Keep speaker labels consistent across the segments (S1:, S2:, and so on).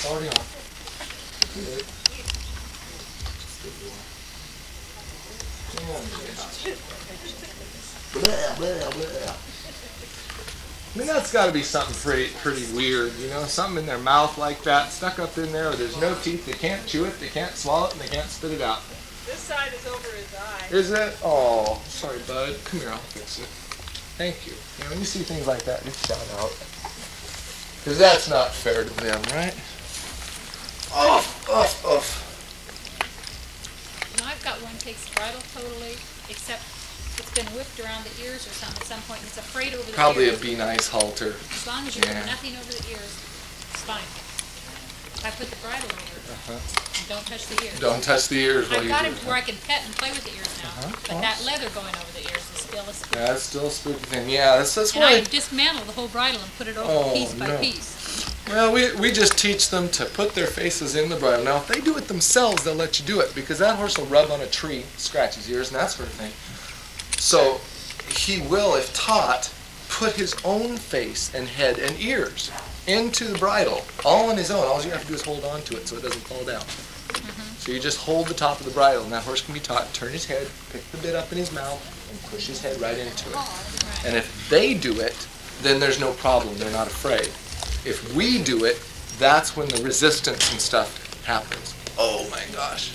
S1: It's already on. Good. Good boy. Blah, blah, blah. I mean, that's got to be something pretty weird, you know, something in their mouth like that, stuck up in there where there's no teeth, they can't chew it, they can't swallow it, and they can't spit it out.
S2: This side is over his eye.
S1: Is it? Oh, sorry, bud. Come here, I'll fix it. Thank you. You know, when you see things like that, just shout out. Because that's not fair to them, right? Off, off, off.
S3: Now I've got one takes the bridle totally, except it's been whipped around the ears or something at some point, and it's afraid over the
S1: Probably
S3: ears.
S1: a Be Nice halter.
S3: As long as you put nothing over the ears, it's fine. I put the bridle over. And don't touch the ears.
S1: Don't touch the ears while
S3: I've
S1: you
S3: got
S1: do
S3: him
S1: it.
S3: to where I can pet and play with the ears now, but that leather going over the ears is still a spooky.
S1: Yeah, that's still a spooky thing. Yeah, that's
S3: And
S1: why.
S3: I dismantle the whole bridle and put it over piece by piece.
S1: Well, we just teach them to put their faces in the bridle. Now, if they do it themselves, they'll let you do it, because that horse will rub on a tree, scratch his ears, and that sort of thing. So he will, if taught, put his own face and head and ears into the bridle, all on his own. All you have to do is hold on to it so it doesn't fall down. So you just hold the top of the bridle, and that horse can be taught, turn his head, pick the bit up in his mouth, and push his head right into it. And if they do it, then there's no problem. They're not afraid. If we do it, that's when the resistance and stuff happens. Oh my gosh.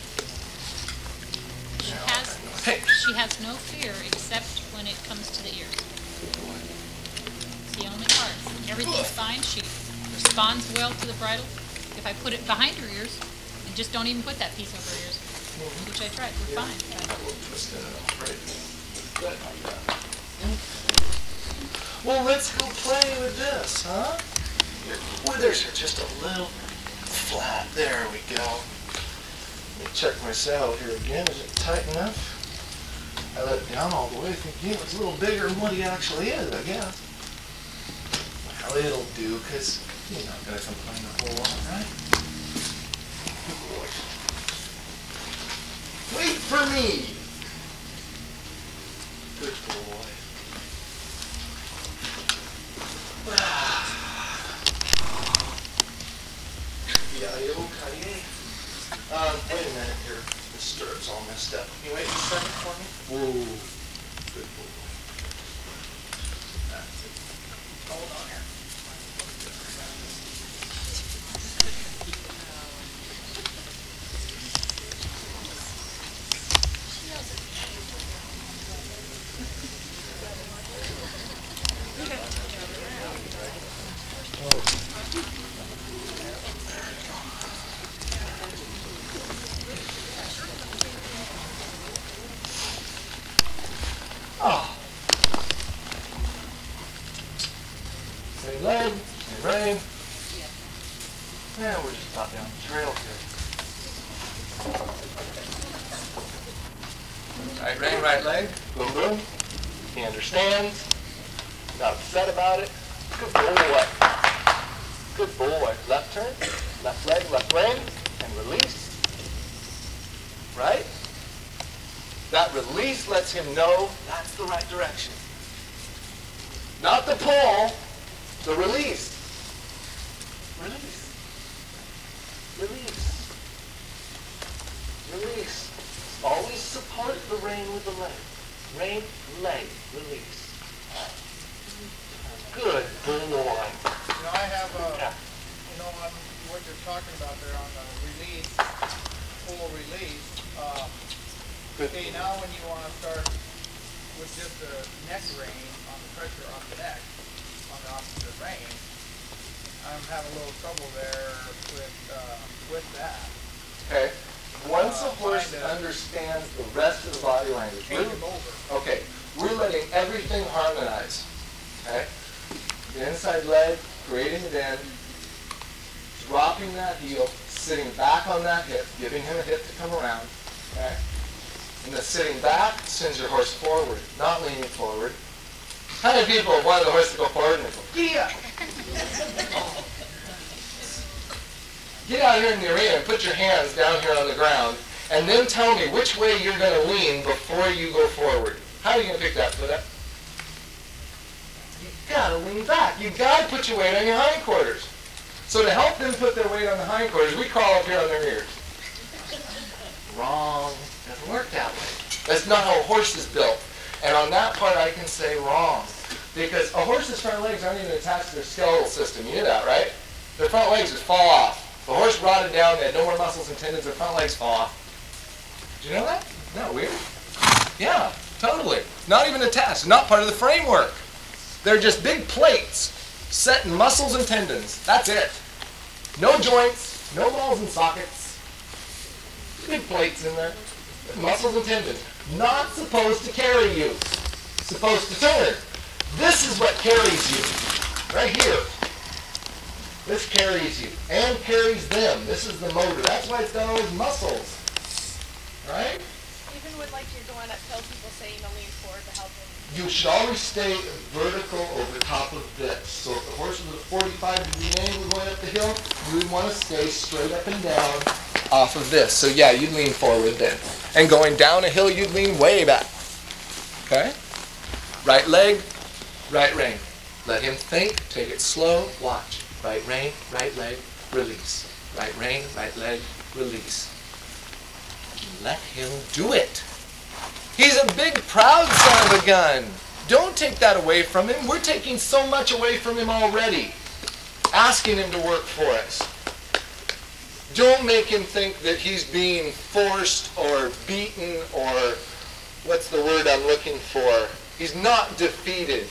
S3: She has no fear except when it comes to the ears. It's the only part. Everything's fine. She responds well to the bridle. If I put it behind her ears, and just don't even put that piece over her ears, which I tried, we're fine.
S1: Well, let's go play with this, huh? Your withers are just a little flat. There we go. Let me check my saddle here again. Is it tight enough? I let it down all the way thinking it was a little bigger than what he actually is, I guess. Well, it'll do, because you're not going to complain a whole lot, right? Good boy. Wait for me! Good boy. Wait a minute here. The stirrup's all messed up. Can you wait a second for me? Whoa. Good boy. That's it. Hold on here. Same leg, same rein. Yeah, we're just about down the trail here. Right rein, right leg. Boom, boom. He understands. Not upset about it. Good boy. Good boy. Left turn, left leg, left rein, and release. Right? That release lets him know that's the right direction. Not the pull, the release. Release. Release. Release. Always support the rein with the leg. Rein, leg, release. Good boy.
S4: You know, I have you know, on what you're talking about there on the release, full release. Okay, now when you want to start with just the neck rein on the pressure on the neck, on the opposite rein, I'm having a little trouble there with that.
S1: Okay. Once a horse understands the rest of the body language, okay, we're letting everything harmonize. Okay? The inside leg, creating the bend, dropping that heel, sitting back on that hip, giving him a hip to come around. Okay? And the sitting back sends your horse forward, not leaning forward. How many people have wanted the horse to go forward and they go, yeah! Get out here in the arena and put your hands down here on the ground, and then tell me which way you're going to lean before you go forward. How are you going to pick that foot up? You got to lean back. You got to put your weight on your hindquarters. So to help them put their weight on the hindquarters, we crawl up here on their ears. Wrong. Doesn't work that way. That's not how a horse is built. And on that part, I can say wrong. Because a horse's front legs aren't even attached to their skeletal system. You knew that, right? Their front legs just fall off. If a horse rotted down, they had no more muscles and tendons, their front legs fall off. Did you know that? Isn't that weird? Yeah, totally. Not even attached. Not part of the framework. They're just big plates set in muscles and tendons. That's it. No joints, no balls and sockets. Big plates in there. Muscles and tendons. Not supposed to carry you. Supposed to turn. This is what carries you. Right here. This carries you. And carries them. This is the motor. That's why it's got all those muscles. Right?
S2: Even when like you're going uphill, people say you know lean forward to help them.
S1: You should always stay vertical over top of this. So if the horse is at a 45-degree angle going up the hill, you would want to stay straight up and down off of this. So yeah, you'd lean forward then. And going down a hill, you'd lean way back. Okay? Right leg, right rein. Let him think. Take it slow. Watch. Right rein, right leg, release. Right rein, right leg, release. Let him do it. He's a big, proud son of a gun. Don't take that away from him. We're taking so much away from him already. Asking him to work for us. Don't make him think that he's being forced or beaten or what's the word I'm looking for? He's not defeated.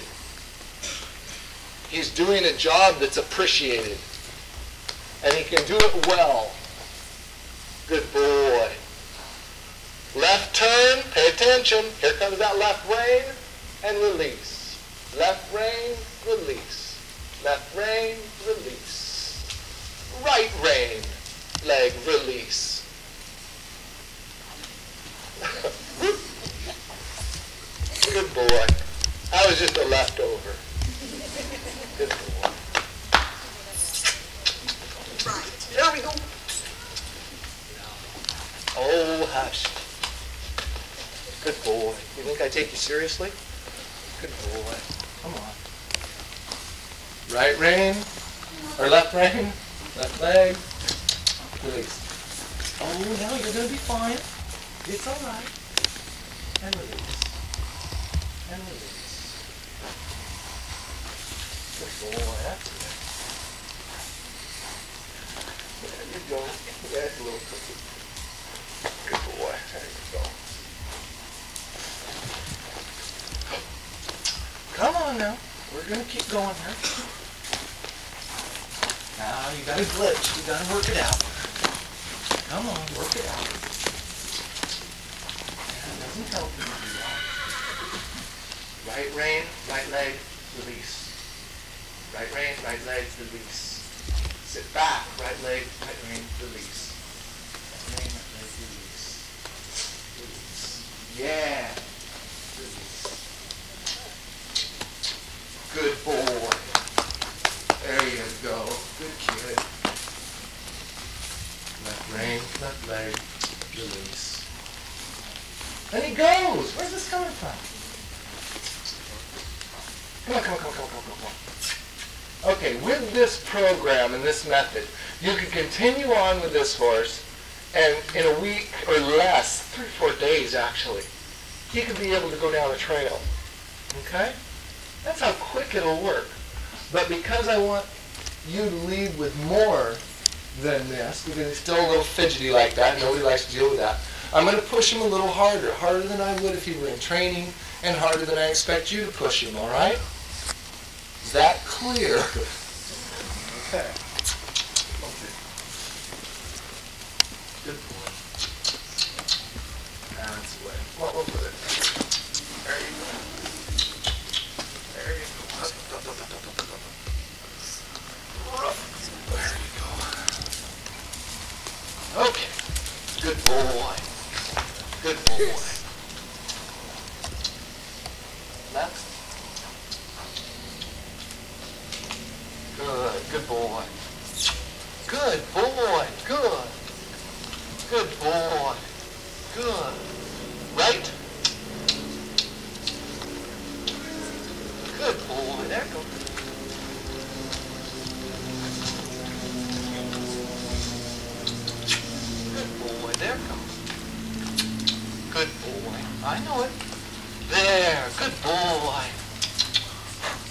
S1: He's doing a job that's appreciated. And he can do it well. Good boy. Left turn, pay attention. Here comes that left rein, and release. Left rein, release. Left rein, release. Right rein, leg, release. Good boy. That was just a leftover. Good boy. Right. There we go. Oh, hush. Good boy. You think I take you seriously? Good boy. Come on. Right rein, or left rein, left leg, release. Oh, no, you're going to be fine. It's all right. And release. And release. Good boy. That's good. There you go. That's a little cookie. Good boy. There you go. Come on now. We're going to keep going here. Now, you got to glitch. You got to work it out. Come on, work it out. That doesn't help you do that. Right rein, right leg, release. Right rein, right leg, release. Sit back, right leg, right rein, release. Right rein, right leg, release. Release. Yeah. Good boy. There you go. Good kid. Left rein, left leg, release. And he goes. Where's this coming from? Come on, come on, come on, come on, come on, come on. Okay, with this program and this method, you can continue on with this horse, and in a week or less, 3 or 4 days actually, he could be able to go down a trail. Okay? That's how quick it'll work. But because I want you to lead with more than this, because he's still a little fidgety like that, nobody likes to deal with that, I'm going to push him a little harder, harder than I would if he were in training, and harder than I expect you to push him, all right? Is that clear? Okay. Good boy. That's the way. Well, we'll put it. There you go. There you go. There you go. Okay. Good boy. Good boy. Next. Good. Good boy. Good boy. Good. Good boy. Good. Right. Good boy. There you go. I know it. There, good boy.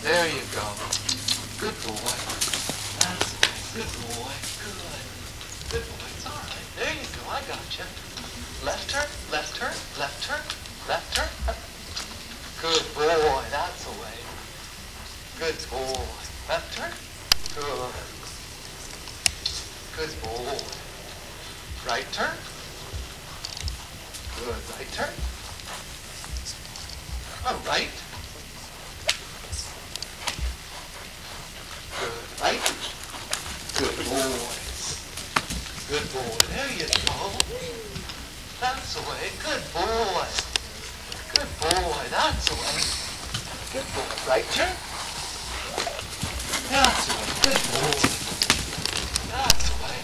S1: There you go. Good boy. That's it. Good boy. Good. Good boy. It's all right. There you go. I got you. Left turn, left turn, left turn, left turn. Good boy. That's the way. Good boy. Left turn. Good. Good boy. Right turn. Good. Right turn. All right. Good. Right. Good boy. Good boy. There you go. That's the way. Good boy. Good boy. That's the way. Good boy. Right turn. That's the way. Good boy. That's the way.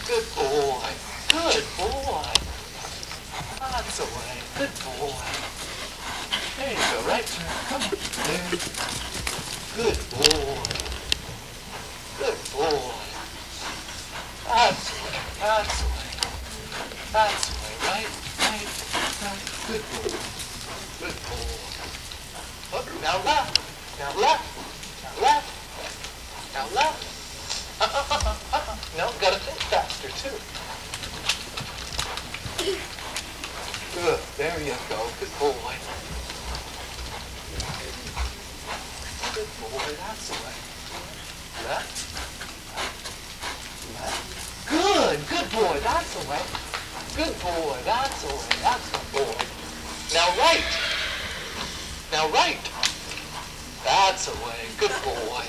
S1: Good boy. Good boy. That's the way. Good boy. There you go. Right turn. Come on. There. Good boy. Good boy. That's the way. That's the way. That's the way. Right. Right. Right. Good boy. Good boy. Oh, now left. Now left. Now left. Now left. No, gotta think faster too. Good. There you go. Good boy. Good boy. That's the way. Left. Left. Good. Good boy. That's the way. Good boy. That's the way. That's the boy. Now right. Now right. That's the way. Good boy.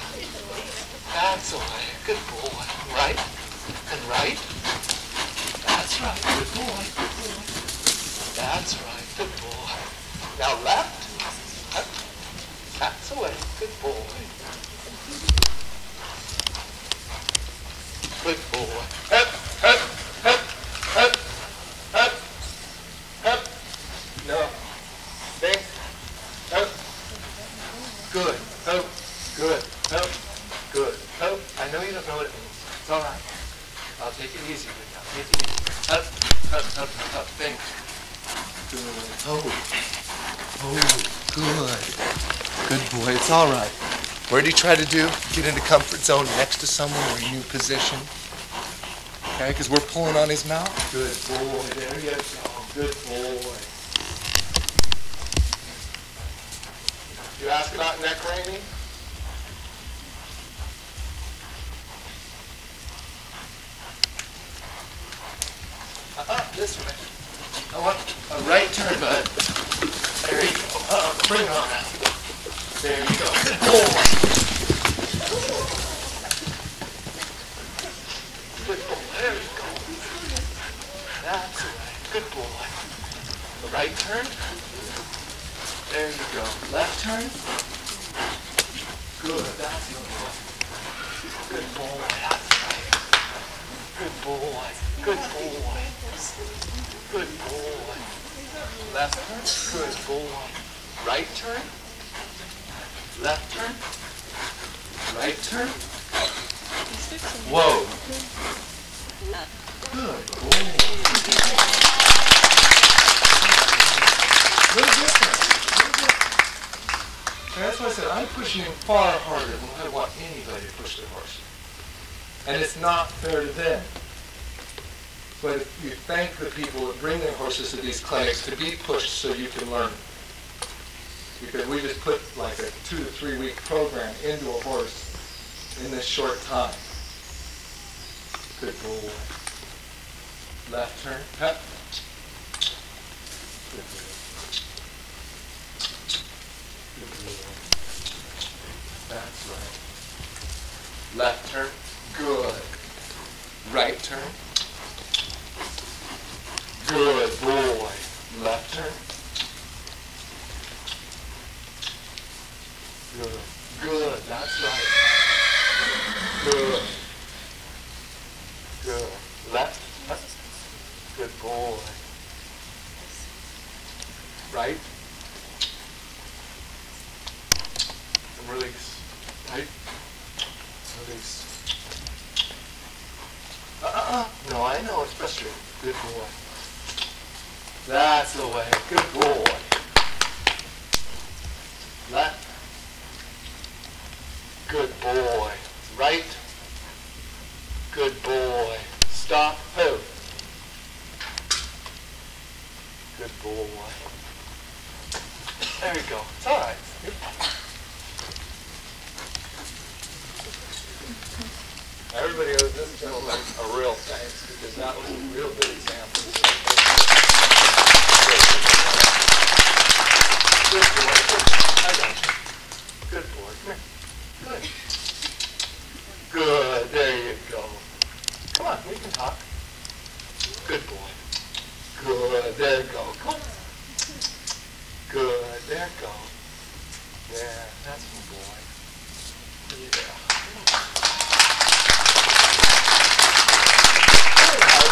S1: That's the way. Good boy. Right. And right. That's right. Good boy. Good boy. That's right. Good boy. Now left. Left. That's the way. Good boy. Good boy. Up, up, up, up, up, up. No. Think. Up. Good. Up. Good. Up. Good. Up. I know you don't know what it means. It's all right. I'll take it easy with you. I'll take it easy. Up, up, up, up. Think. Good. Oh. Oh. Good. Good boy. It's all right. What did he try to do? Get into comfort zone next to someone or a new position. Okay, because we're pulling on his mouth. Good boy. There you go. Good boy. You ask about neck reining? This way. I want a right turn, bud. There you go. Bring it on out. There you go. Good boy. Good boy. There you go. That's the way. Good boy. The right turn. There you go. Left turn. Good. That's the way. Good boy. That's right. Good boy. Good boy. Good boy. Left turn. Good boy. Right turn. Left turn. Right turn. Whoa. Good boy. Little different. And that's why I said I'm pushing him far harder than I want anybody to push their horse. And it's not fair to them. But if you thank the people that bring their horses to these clinics to be pushed so you can learn. Because we just put like a 2 to 3 week program into a horse in this short time. Good boy. Left turn. Cut. Good boy. Good boy. That's right. Left turn. Good. Right turn. Good boy. Left turn. Good. Good. That's right. Good. Good. Left. Good boy. Right. And release. Right. Release. No, I know it's frustrating. Good boy. That's the way. Good boy. Left. Good boy. Right. Good boy. Stop. Ho. Good boy. There you go. It's all right. Everybody owes this gentleman a real thanks because that was a real good example. Good boy. I got you. Good boy. Come here. Good. Good. There you go. Come on, we can talk. Good boy. Good. There you go. Come on. Good. There you go. Yeah, that's my boy. Yeah.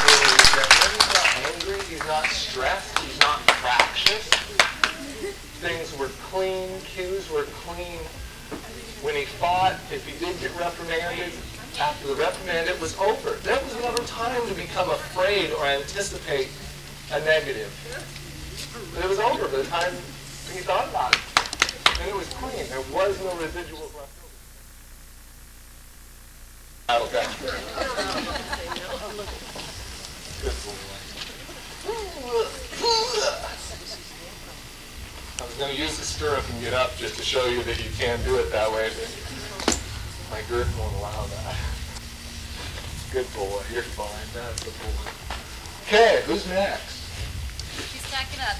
S1: He's not angry, he's not stressed, he's not fractious. Things were clean, cues were clean. When he fought, if he did get reprimanded, after the reprimand, it was over. There was never time to become afraid or anticipate a negative. It was over by the time he thought about it. And it was clean. There was no residuals left over. Okay. Good boy. I was going to use the stirrup and get up just to show you that you can do it that way, but my girth won't allow that. Good boy. You're fine. That's the boy. Okay, who's next?
S2: She's stacking up.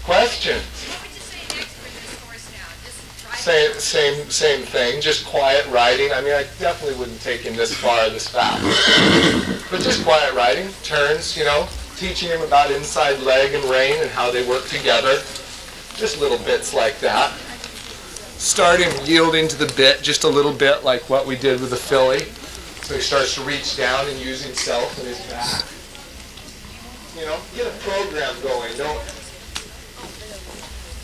S1: Questions?
S2: What would you say next for this horse now? Just drive
S1: Same thing, just quiet riding. I mean, I definitely wouldn't take him this far, this fast. But just quiet riding, turns, you know, teaching him about inside leg and rein and how they work together. Just little bits like that. Start him yielding to the bit just a little bit like what we did with the filly. So he starts to reach down and use himself and his back. You know, get a program going. Don't.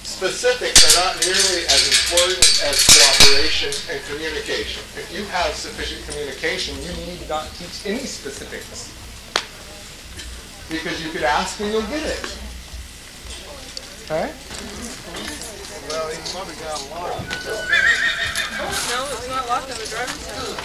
S1: Specifics are not nearly as important as cooperation and communication. If you have sufficient communication, you need not teach any specifics. Because you could ask and you'll get it. Okay?
S4: Well, he's probably got a lot of it.
S2: No, it's not locked on the driver's side.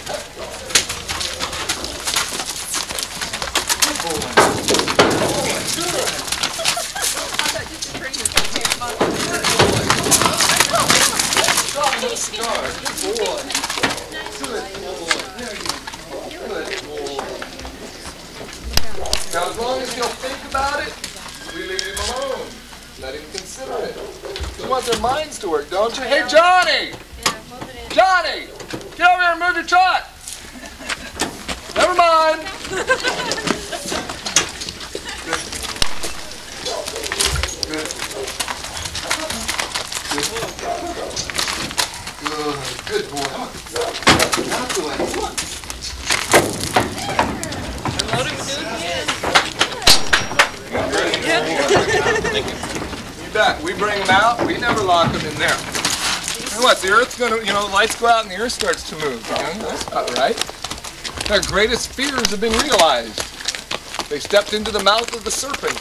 S1: Now, as long as he'll think about it, we leave him alone. Let him consider it. You want their minds to work, don't you? Hey, Johnny! Johnny! Get over here and move your trot! Never mind! Good boy. That's the way. Come on. You bet. We bring them out. We never lock them in there. And what? The earth's gonna, you know, the lights go out and the earth starts to move. You know? That's not right. Their greatest fears have been realized. They stepped into the mouth of the serpent.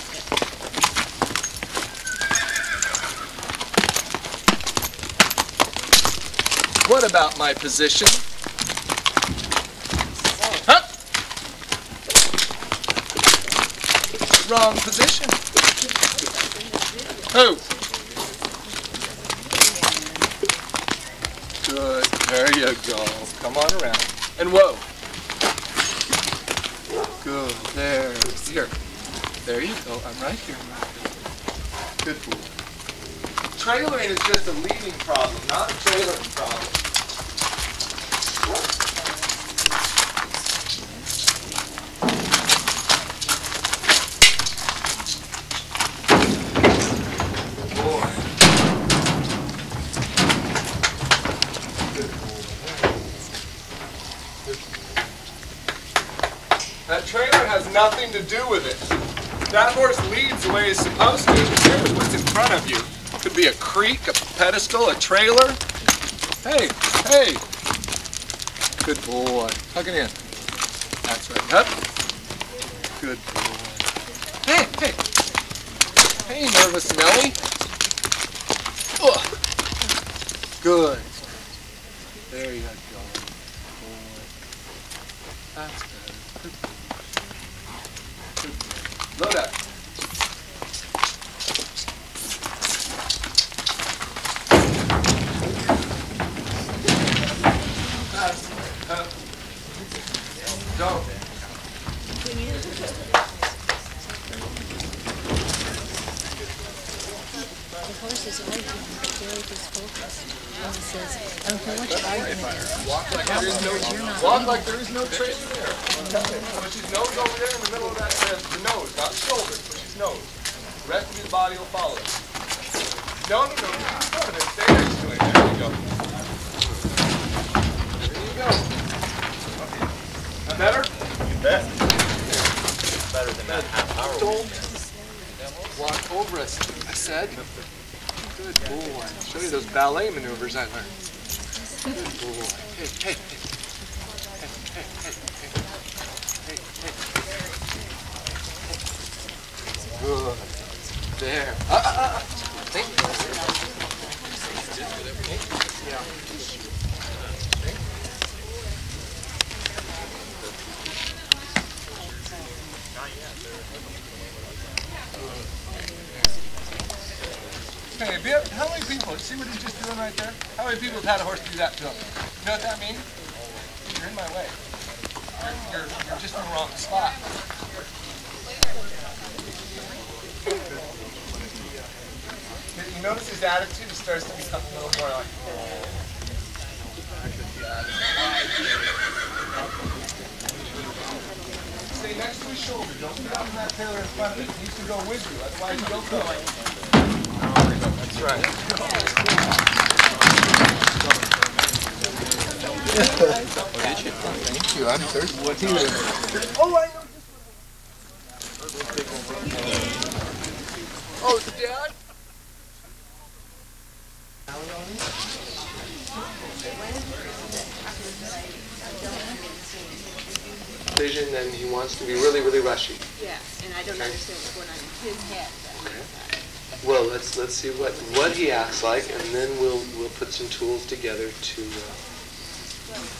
S1: What about my position? Huh? Wrong position. Who? Good. There you go. Come on around. And whoa. Good. There. Here. There you go. I'm right here. Good boy. Trailering is just a leading problem, not a trailering problem. That trailer has nothing to do with it. That horse leads the way he's supposed to. Here's what's in front of you. Could be a creek, a pedestal, a trailer. Hey, hey. Good boy. Hug it in. That's right. Up. Good boy. Hey, hey. Hey, nervous Nelly. Ugh. Good. There you go. Boy. That's better. Good. Load up. Go.
S5: The horse is arguing, but Darik is focused. And he says, I don't care what your argument is.
S1: Walk like there is no trailer there. Put his nose over there in the middle of that, the nose, not the shoulder, push his nose. The rest of his body will follow it. No, stay next to it. There you go. There you go. That better?
S6: You bet. It's better than that half-hour.
S1: Don't walk over us, I said. Good boy. Show you those ballet maneuvers I learned. Good boy. Hey, hey, hey. Hey, hey, hey, hey. Hey, hey. Good. There. Think. Yeah. Hey, how many people, see what he's just doing right there? How many people have had a horse do that to him? You know what that means? You're in my way. You're just in the wrong spot. You notice his attitude starts to become a little more like... Stay next to his shoulder. Don't get up in that trailer in front of it. He needs to go with you. Otherwise, you don't go. That's right. Thank you. I'm thirsty. What do you? Oh, I know. Oh, it's Dad. Vision, and he wants to be really, really rushy.
S7: Yeah, and I don't understand what's going on in his head.
S1: Okay. Well, let's see what he acts like, and then we'll put some tools together to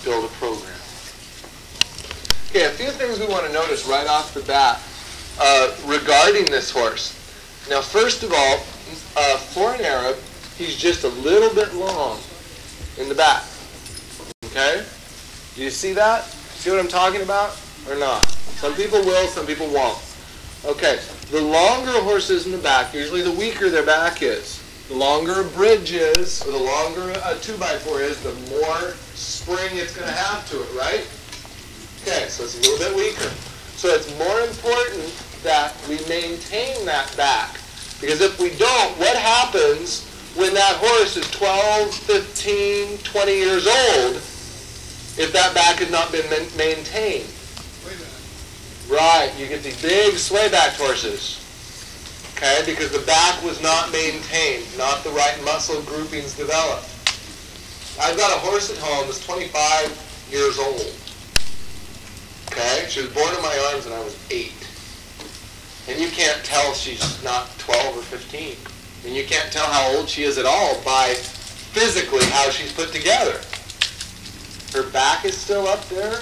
S1: build a program. Okay, a few things we want to notice right off the bat regarding this horse. Now, first of all, for an Arab, he's just a little bit long in the back. Okay? Do you see that? See what I'm talking about? Or not? Some people will, some people won't. Okay, the longer a horse is in the back, usually the weaker their back is. The longer a bridge is, or the longer a 2x4 is, the more spring it's going to have to it, right? Okay, so it's a little bit weaker. So it's more important that we maintain that back. Because if we don't, what happens when that horse is 12, 15, 20 years old if that back has not been maintained? Right, you get these big sway-backed horses, okay, because the back was not maintained, not the right muscle groupings developed. I've got a horse at home that's 25 years old, okay? She was born in my arms when I was 8. And you can't tell she's not 12 or 15. And you can't tell how old she is at all by physically how she's put together. Her back is still up there.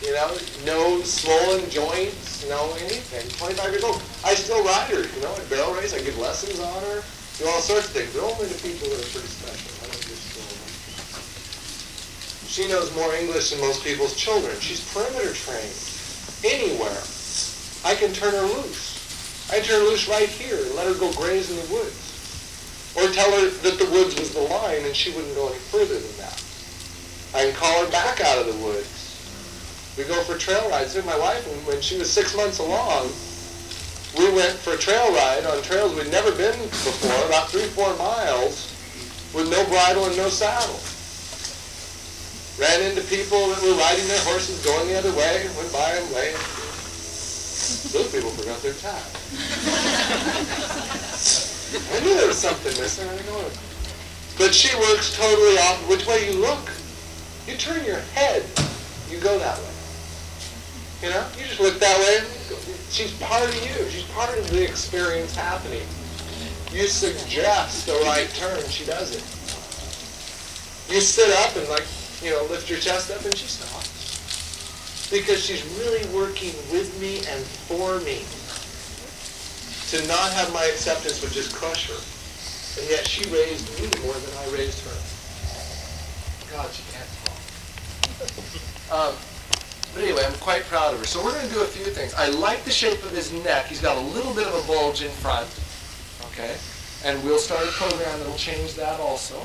S1: You know, no swollen joints, no anything. 25 years old. I still ride her, you know, at barrel race. I give lessons on her, do all sorts of things. But only to people that are pretty special. I don't just go. She knows more English than most people's children. She's perimeter trained. Anywhere. I can turn her loose. I turn her loose right here and let her go graze in the woods. Or tell her that the woods was the line and she wouldn't go any further than that. I can call her back out of the woods. We go for trail rides. My wife, when she was 6 months along, we went for a trail ride on trails we'd never been before, about 3-4 miles, with no bridle and no saddle. Ran into people that were riding their horses going the other way, went by them late. Those people forgot their tie. I knew there was something missing. I didn't know it. But she works totally off which way you look. You turn your head, you go that way. You know, you just look that way, she's part of you. She's part of the experience happening. You suggest the right turn, she does it. You sit up and lift your chest up and she stops. Because she's really working with me and for me. To not have my acceptance would just crush her. And yet she raised me more than I raised her. God, she can't talk. But anyway, I'm quite proud of her. So we're going to do a few things. I like the shape of his neck. He's got a little bit of a bulge in front. Okay? And we'll start a program that will change that also.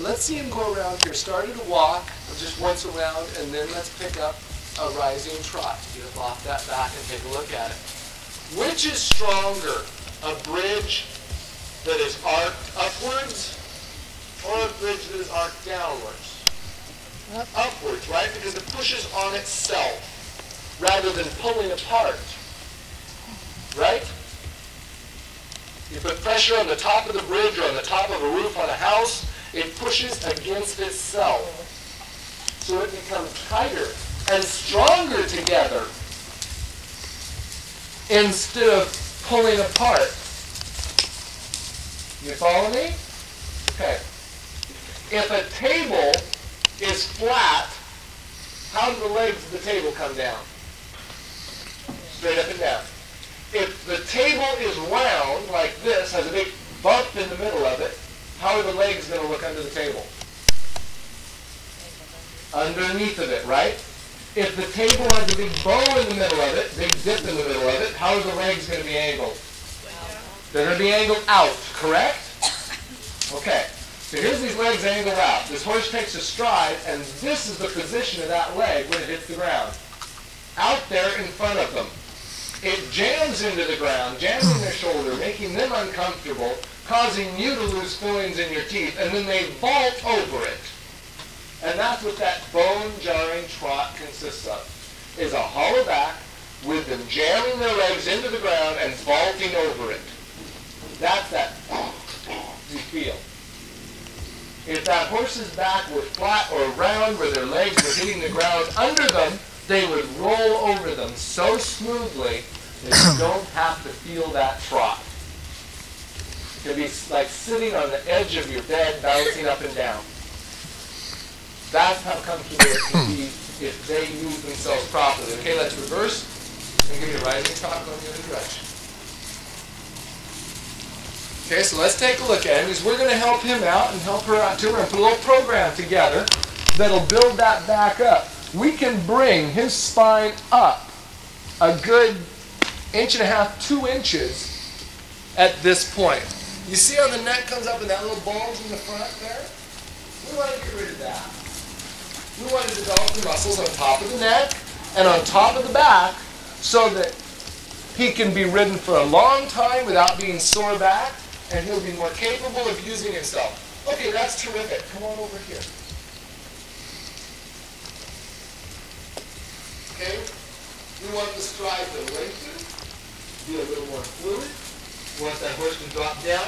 S1: Let's see him go around here. Started to walk, just once around, and then let's pick up a rising trot. Get up off that back and take a look at it. Which is stronger, a bridge that is arced upwards or a bridge that is arced downwards? Upwards, right? Because it pushes on itself rather than pulling apart. Right? You put pressure on the top of the bridge or on the top of a roof on a house, it pushes against itself. So it becomes tighter and stronger together instead of pulling apart. You follow me? Okay. If a table is flat, how do the legs of the table come down? Straight up and down. If the table is round, like this, has a big bump in the middle of it, how are the legs going to look under the table? Underneath of it, right? If the table has a big bow in the middle of it, big dip in the middle of it, how are the legs going to be angled? They're going to be angled out, correct? Okay. So here's these legs angled out. This horse takes a stride, and this is the position of that leg when it hits the ground. Out there in front of them. It jams into the ground, jamming their shoulder, making them uncomfortable, causing you to lose fillings in your teeth, and then they vault over it. And that's what that bone-jarring trot consists of, is a hollow back with them jamming their legs into the ground and vaulting over it. That's that you feel. If that horse's back were flat or round where their legs were hitting the ground under them, they would roll over them so smoothly that you don't have to feel that trot. It can be like sitting on the edge of your bed, bouncing up and down. That's how comfortable it can be if they move themselves properly. Okay, let's reverse and give you a rising trot going the other direction. Okay, so let's take a look at him, because we're going to help him out and help her out too. We're going to put a little program together that'll build that back up. We can bring his spine up a good 1.5 to 2 inches at this point. You see how the neck comes up and that little bulge in the front there? We want to get rid of that. We want to develop the muscles on top of the neck and on top of the back so that he can be ridden for a long time without being sore back, and he'll be more capable of using himself. Okay, that's terrific. Come on over here. Okay? We want the stride to lengthen, be a little more fluid. We want that horse to drop down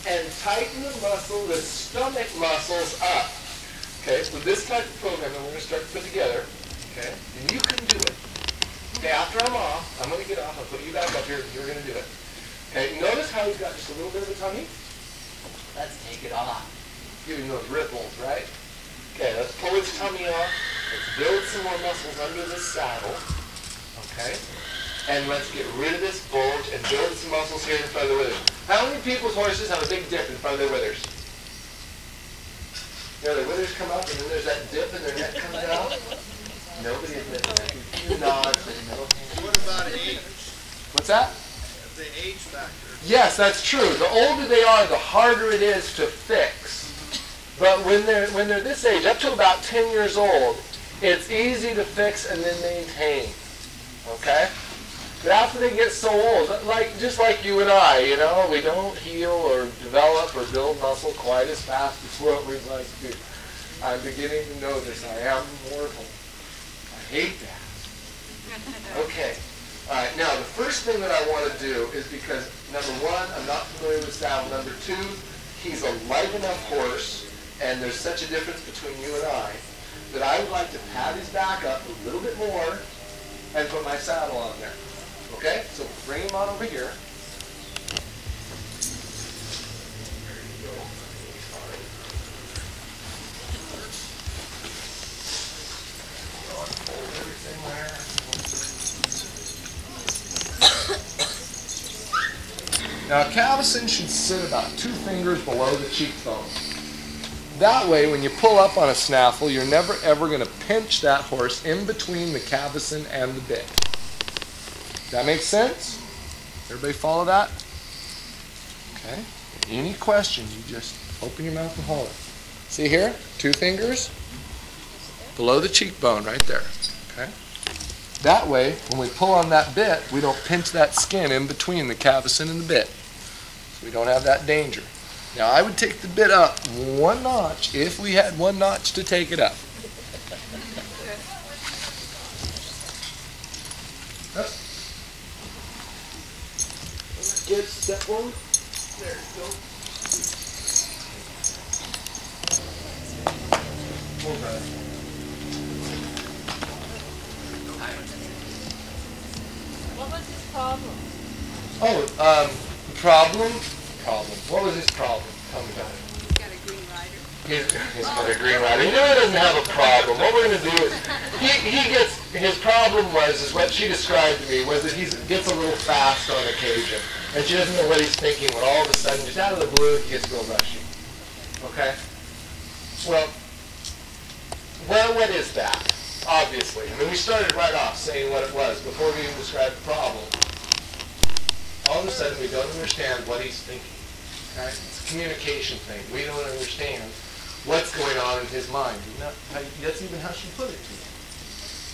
S1: and tighten the muscle, the stomach muscles up. Okay, so this type of program that we're going to start to put together, okay, and you can do it. Okay, after I'm off, I'm going to get off, I'll put you back up here, you're going to do it. Okay, notice how he's got just a little bit of a tummy? Let's take it off. Giving those ripples, right? Okay, let's pull his tummy off. Let's build some more muscles under the saddle. Okay? And let's get rid of this bulge and build some muscles here in front of the withers. How many people's horses have a big dip in front of their withers? You know, their withers come up and then there's that dip and their neck comes out? Nobody admits that. You nod, say no.
S4: What about age?
S1: What's that?
S4: The age factor.
S1: Yes, that's true. The older they are, the harder it is to fix. But when they're this age, up to about 10 years old, it's easy to fix and then maintain. Okay? But after they get so old, just like you and I, you know, we don't heal or develop or build muscle quite as fast as what we'd like to. I'm beginning to know this. I am mortal. I hate that. Okay. All right, now the first thing that I want to do is, because number one, I'm not familiar with saddle. Number two, he's a light enough horse, and there's such a difference between you and I, that I would like to pad his back up a little bit more and put my saddle on there. Okay, so bring him on over here. Now, a cavesson should sit about 2 fingers below the cheekbone. That way, when you pull up on a snaffle, you're never ever going to pinch that horse in between the cavesson and the bit. That makes sense? Everybody follow that? Okay. Any questions, you just open your mouth and hold it. See here? 2 fingers below the cheekbone right there. Okay. That way, when we pull on that bit, we don't pinch that skin in between the cavesson and the bit. So we don't have that danger. Now, I would take the bit up 1 notch if we had 1 notch to take it up. Good, step 1. There you go. Okay.
S7: What was his problem?
S1: Oh, problem. What was his problem? Tell me about it.
S7: He's got a green rider.
S1: He's got a green rider. He really doesn't have a problem. What we're going to do is, his problem is what she described to me, was that he gets a little fast on occasion. And she doesn't know what he's thinking when all of a sudden, just out of the blue, he gets real rushy. Okay? Well, what is that? Obviously. I mean, we started right off saying what it was before we even described the problem. All of a sudden, we don't understand what he's thinking. Okay? It's a communication thing. We don't understand what's going on in his mind. That's even how she put it to you.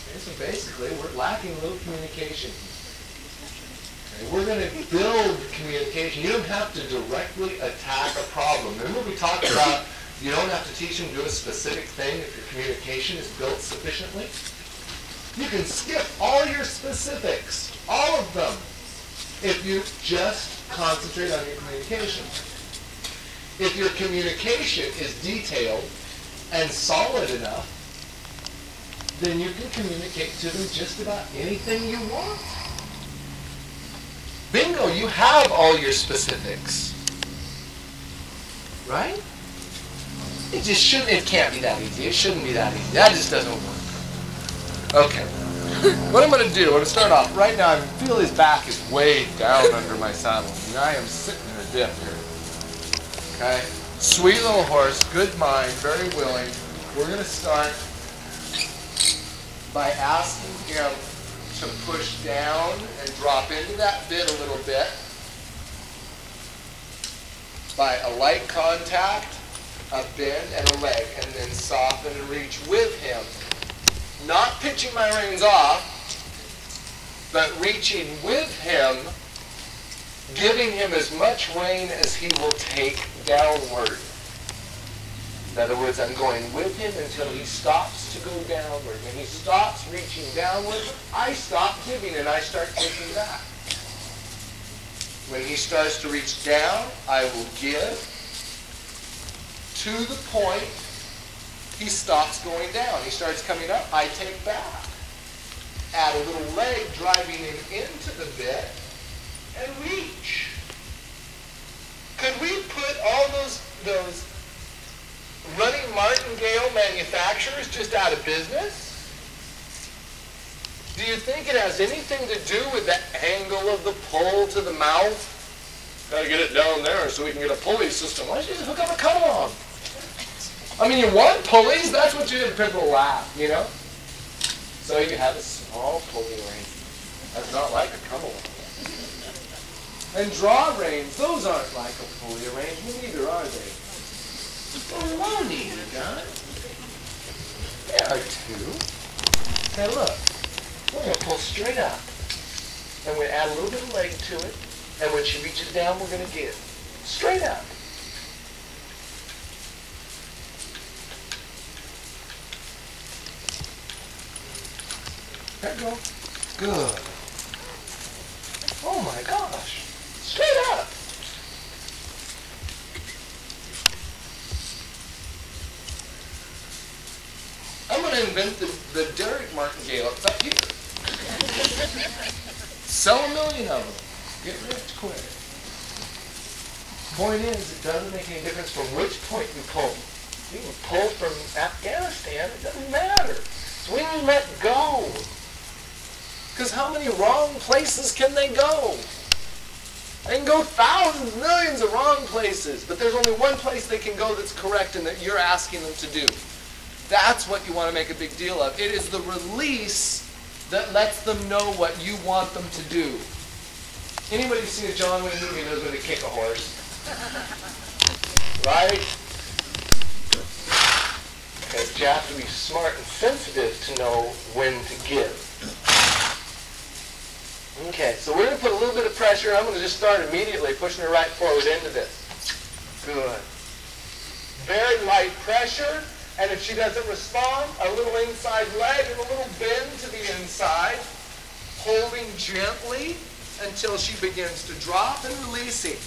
S1: Okay? So basically, we're lacking a little communication. Okay? We're going to build communication. You don't have to directly attack a problem. Remember we talked about you don't have to teach him to do a specific thing if your communication is built sufficiently. You can skip all your specifics, all of them, if you just concentrate on your communication. If your communication is detailed and solid enough, then you can communicate to them just about anything you want. Bingo, you have all your specifics. Right? It can't be that easy. It shouldn't be that easy. That just doesn't work. Okay. What I'm going to do, I'm going to start off. Right now, I feel his back is way down under my saddle. And I am sitting in a dip here. Okay? Sweet little horse, good mind, very willing. We're going to start by asking him to push down and drop into that bit a little bit by a light contact, a bend, and a leg, and then soften and reach with him. Not pitching my reins off, but reaching with him, giving him as much rein as he will take downward. In other words, I'm going with him until he stops to go downward. When he stops reaching downward, I stop giving and I start taking back. When he starts to reach down, I will give to the point he stops going down. He starts coming up, I take back. Add a little leg driving him into the bit and reach. Could we put all those running martingale manufacturers just out of business? Do you think it has anything to do with the angle of the pole to the mouth? Gotta get it down there so we can get a pulley system. Why don't you just hook up a come-along? I mean, you want pulleys? That's what you did. People laugh, you know? So you have a small pulley rein. That's not like a come-along. And draw reins, those aren't like a pulley arrangement either, are they? Oh, one either, John. There are 2. Hey, look. We're going to pull straight up. And we add a little bit of leg to it. And when she reaches down, we're going to give. Straight up. There you go. Good. Oh my gosh. Straight up. I'm going to invent the Darik martingale up here. Sell 1 million of them. Get rich quick. Point is, it doesn't make any difference from which point you pull. You can pull from Afghanistan, it doesn't matter. It's when you let go. Because how many wrong places can they go? They can go thousands, millions of wrong places, but there's only one place they can go that's correct and that you're asking them to do. That's what you want to make a big deal of. It is the release that lets them know what you want them to do. Anybody seen a John Wayne movie knows when to kick a horse? Right? Because you have to be smart and sensitive to know when to give. Okay, so we're going to put a little bit of pressure. I'm going to just start immediately pushing her right forward into this. Good. Very light pressure. And if she doesn't respond, a little inside leg and a little bend to the inside. Holding gently until she begins to drop and releasing.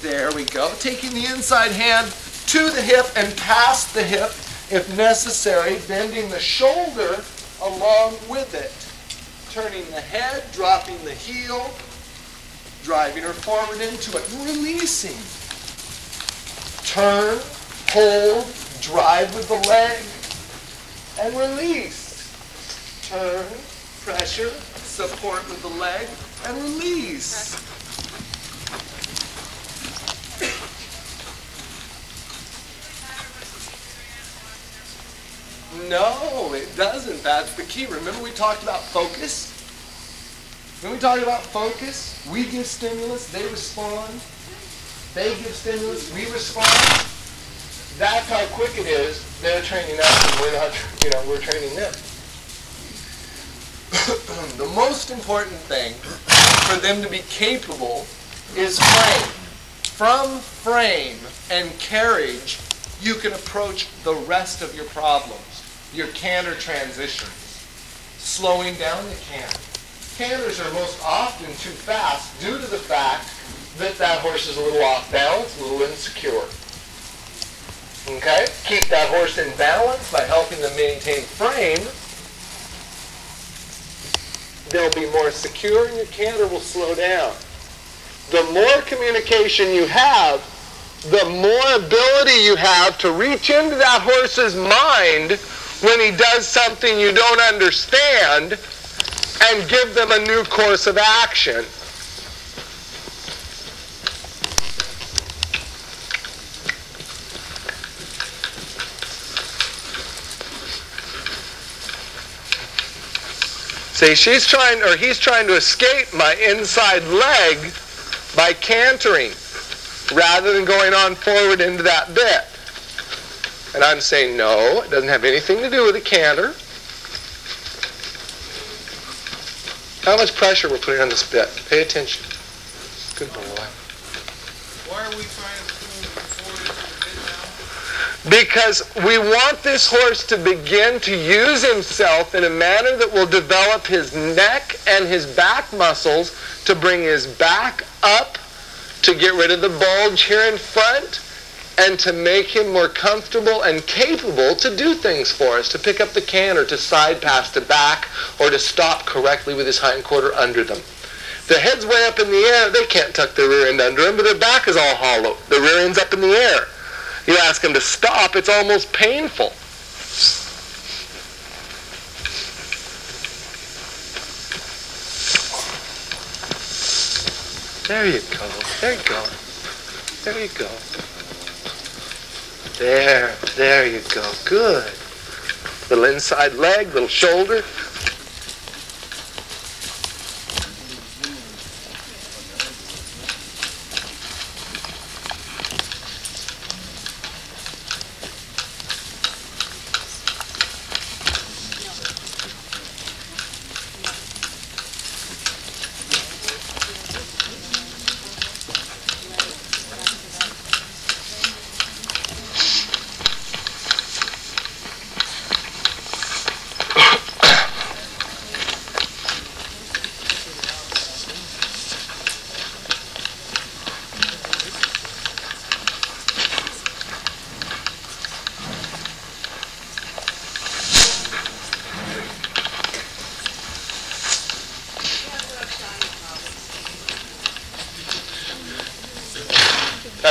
S1: There we go. Taking the inside hand to the hip and past the hip if necessary. Bending the shoulder along with it. Turning the head, dropping the heel, driving her forward into it, releasing. Turn, hold, drive with the leg, and release. Turn, pressure, support with the leg, and release. No, it doesn't. That's the key. Remember we talked about focus? When we talked about focus, we give stimulus, they respond. They give stimulus, we respond. That's how quick it is. They're training us and we're not, we're training them. The most important thing for them to be capable is frame. From frame and carriage, you can approach the rest of your problems. Your canter transitions. Slowing down the canter. Canters are most often too fast due to the fact that that horse is a little off balance, a little insecure. Okay? Keep that horse in balance by helping them maintain frame. They'll be more secure and your canter will slow down. The more communication you have, the more ability you have to reach into that horse's mind when he does something you don't understand and give them a new course of action. See, he's trying to escape my inside leg by cantering rather than going on forward into that bit. And I'm saying, no, it doesn't have anything to do with the canter. How much pressure we're putting on this bit? Pay attention. Good boy.
S4: Why are we trying to move forward into the bit now?
S1: Because we want this horse to begin to use himself in a manner that will develop his neck and his back muscles to bring his back up, to get rid of the bulge here in front, and to make him more comfortable and capable to do things for us, to pick up the canter, to side pass to back, or to stop correctly with his hind quarter under them. The head's way up in the air, they can't tuck their rear end under them, but their back is all hollow. The rear end's up in the air. You ask them to stop, it's almost painful. There you go. There you go. There you go. There you go. Good. Little inside leg, little shoulder.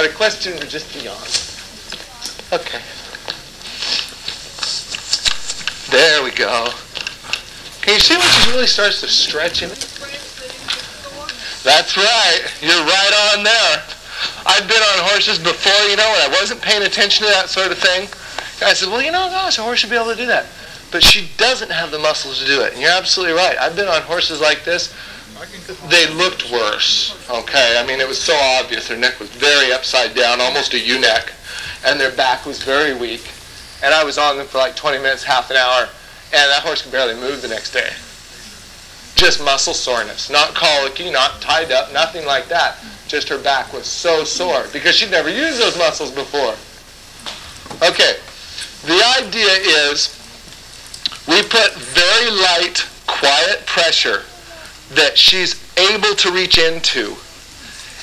S1: Not a question, but just a yawn. Okay. There we go. Can you see when she really starts to stretch in it? That's right. You're right on there. I've been on horses before, when I wasn't paying attention to that sort of thing. I said, well, gosh, a horse should be able to do that. But she doesn't have the muscles to do it. And you're absolutely right. I've been on horses like this. They looked worse. Okay? I mean, it was so obvious. Their neck was very upside down, almost a U-neck. And their back was very weak. And I was on them for like 20 minutes, half an hour. And that horse could barely move the next day. Just muscle soreness. Not colicky, not tied up, nothing like that. Just her back was so sore because she'd never used those muscles before. Okay. The idea is we put very light, quiet pressure that she's able to reach into,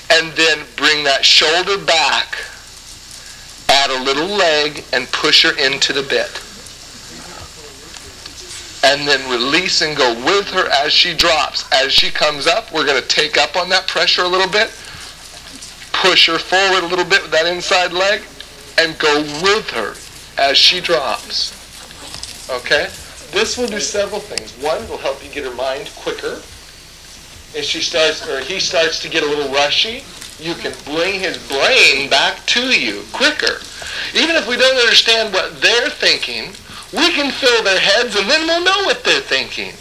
S1: and then bring that shoulder back, add a little leg, and push her into the bit. And then release and go with her as she drops. As she comes up, we're going to take up on that pressure a little bit, push her forward a little bit with that inside leg, and go with her as she drops. Okay? This will do several things. One, will help you get her mind quicker. If she starts, or he starts to get a little rushy, you can bring his brain back to you quicker. Even if we don't understand what they're thinking, we can fill their heads and then we'll know what they're thinking.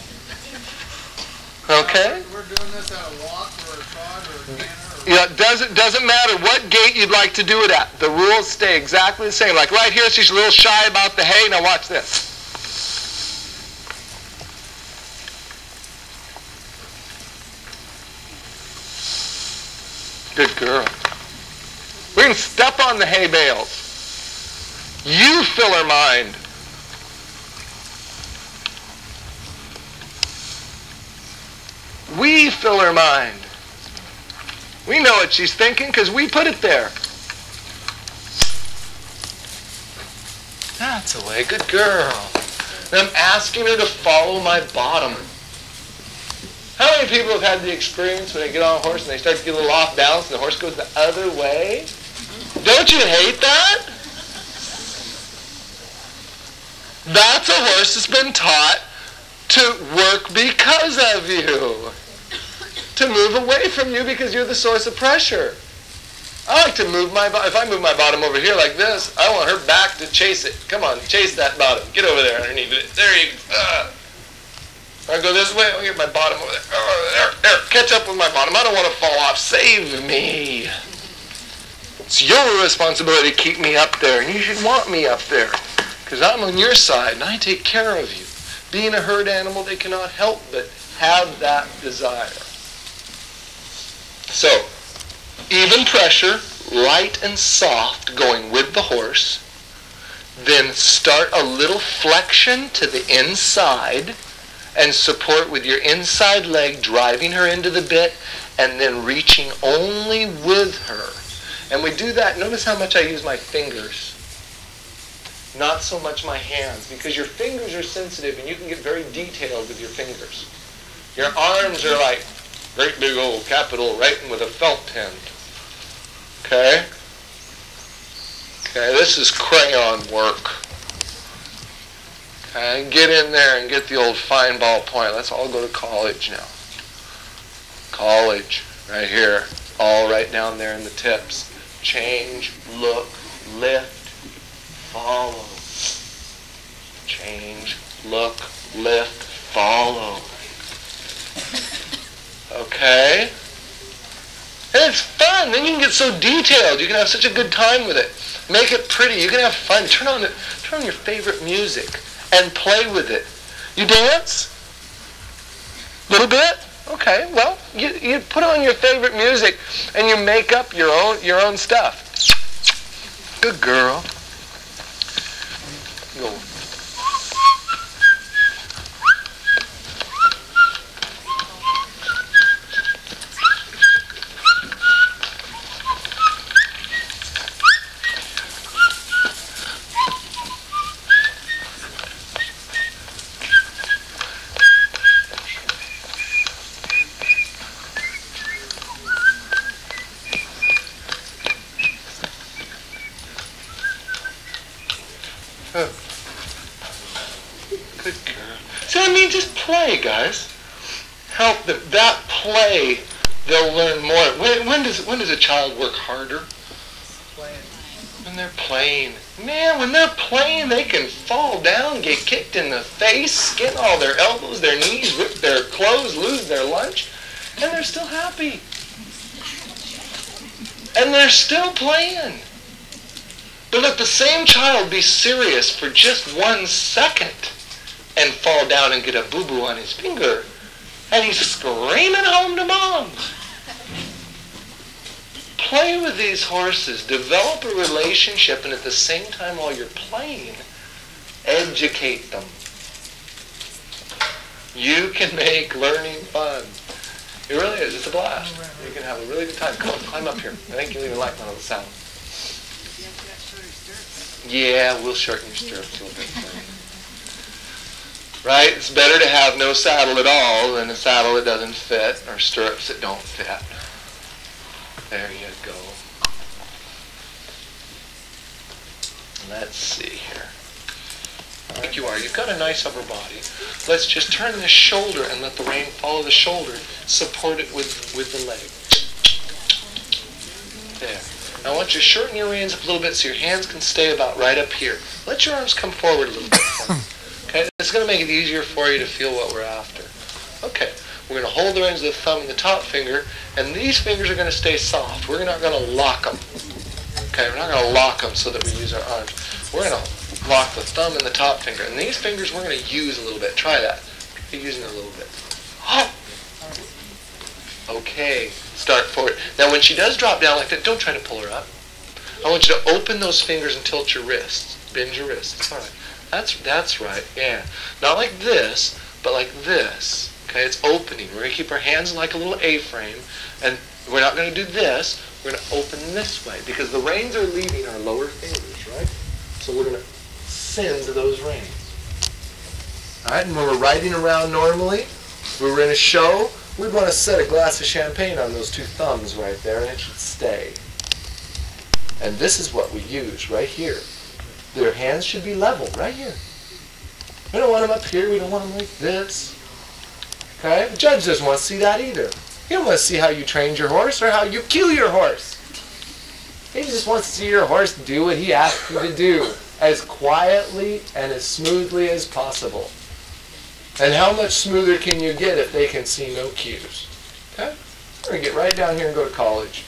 S1: Okay?
S4: We're doing this at a walk or a trot or a canter.
S1: Yeah, it doesn't matter what gait you'd like to do it at. The rules stay exactly the same. Like right here, she's a little shy about the hay. Now watch this. Good girl. We're going to step on the hay bales. You fill her mind. We fill her mind. We know what she's thinking because we put it there. That's the way. Good girl. And I'm asking her to follow my bottom. How many people have had the experience when they get on a horse and they start to get a little off balance and the horse goes the other way? Don't you hate that? That's a horse that's been taught to work because of you. To move away from you because you're the source of pressure. I like to move my bottom. If I move my bottom over here like this, I want her back to chase it. Come on, chase that bottom. Get over there underneath it. There you go. I go this way, I'll get my bottom over there. Oh, there. Catch up with my bottom. I don't want to fall off. Save me. It's your responsibility to keep me up there, and you should want me up there because I'm on your side, and I take care of you. Being a herd animal, they cannot help but have that desire. So, even pressure, light and soft, going with the horse. Then start a little flexion to the inside and support with your inside leg, driving her into the bit, and then reaching only with her. And we do that. Notice how much I use my fingers, not so much my hands, because your fingers are sensitive and you can get very detailed with your fingers. Your arms are like great big old capital writing with a felt pen. Okay? Okay, this is crayon work. Okay, get in there and get the old fine ballpoint. Let's all go to college now. College, right here. All right down there in the tips. Change, look, lift, follow. Change, look, lift, follow. Okay? And it's fun. Then you can get so detailed. You can have such a good time with it. Make it pretty. You can have fun. Turn on your favorite music and play with it. You dance? Little bit? Okay. Well, you put on your favorite music and you make up your own stuff. Good girl. Go. Good girl. So I mean, just play, guys. Help them. That play, they'll learn more. When does a child work harder?
S4: Playing.
S1: When they're playing. Man, when they're playing, they can fall down, get kicked in the face, skin all their elbows, their knees, rip their clothes, lose their lunch, and they're still happy. And they're still playing. But let the same child be serious for just 1 second and fall down and get a boo-boo on his finger, and he's screaming home to mom. Play with these horses, develop a relationship, and at the same time while you're playing, educate them. You can make learning fun. It really is. It's a blast. You can have a really good time. Come on, climb up here. I think you'll even like one of the sound. Yeah, we'll shorten your stirrups a little bit for you. Right? It's better to have no saddle at all than a saddle that doesn't fit or stirrups that don't fit. There you go. Let's see here. I think you are. You've got a nice upper body. Let's just turn this shoulder and let the rein follow the shoulder. Support it with the leg. There. Now I want you to shorten your reins up a little bit so your hands can stay about right up here. Let your arms come forward a little bit. Okay? This is going to make it easier for you to feel what we're after. Okay. We're going to hold the reins with the thumb and the top finger, and these fingers are going to stay soft. We're not going to lock them. Okay? We're not going to lock them so that we use our arms. We're going to lock the thumb and the top finger. And these fingers we're going to use a little bit. Try that. Try using it a little bit. Okay. Start forward. Now when she does drop down like that, don't try to pull her up. I want you to open those fingers and tilt your wrists. Bend your wrists. That's all right. That's right. Yeah. Not like this, but like this. Okay, it's opening. We're going to keep our hands like a little A-frame, and we're not going to do this. We're going to open this way, because the reins are leaving our lower fingers, right? So we're going to send those reins. All right, and when we're riding around normally, we were in a show, we'd want to set a glass of champagne on those 2 thumbs right there, and it should stay. And this is what we use right here. Their hands should be level right here. We don't want them up here. We don't want them like this. Okay? The judge doesn't want to see that either. He don't want to see how you trained your horse or how you cue your horse. He just wants to see your horse do what he asked you to do as quietly and as smoothly as possible. And how much smoother can you get if they can see no cues? Okay? We're going to get right down here and go to college.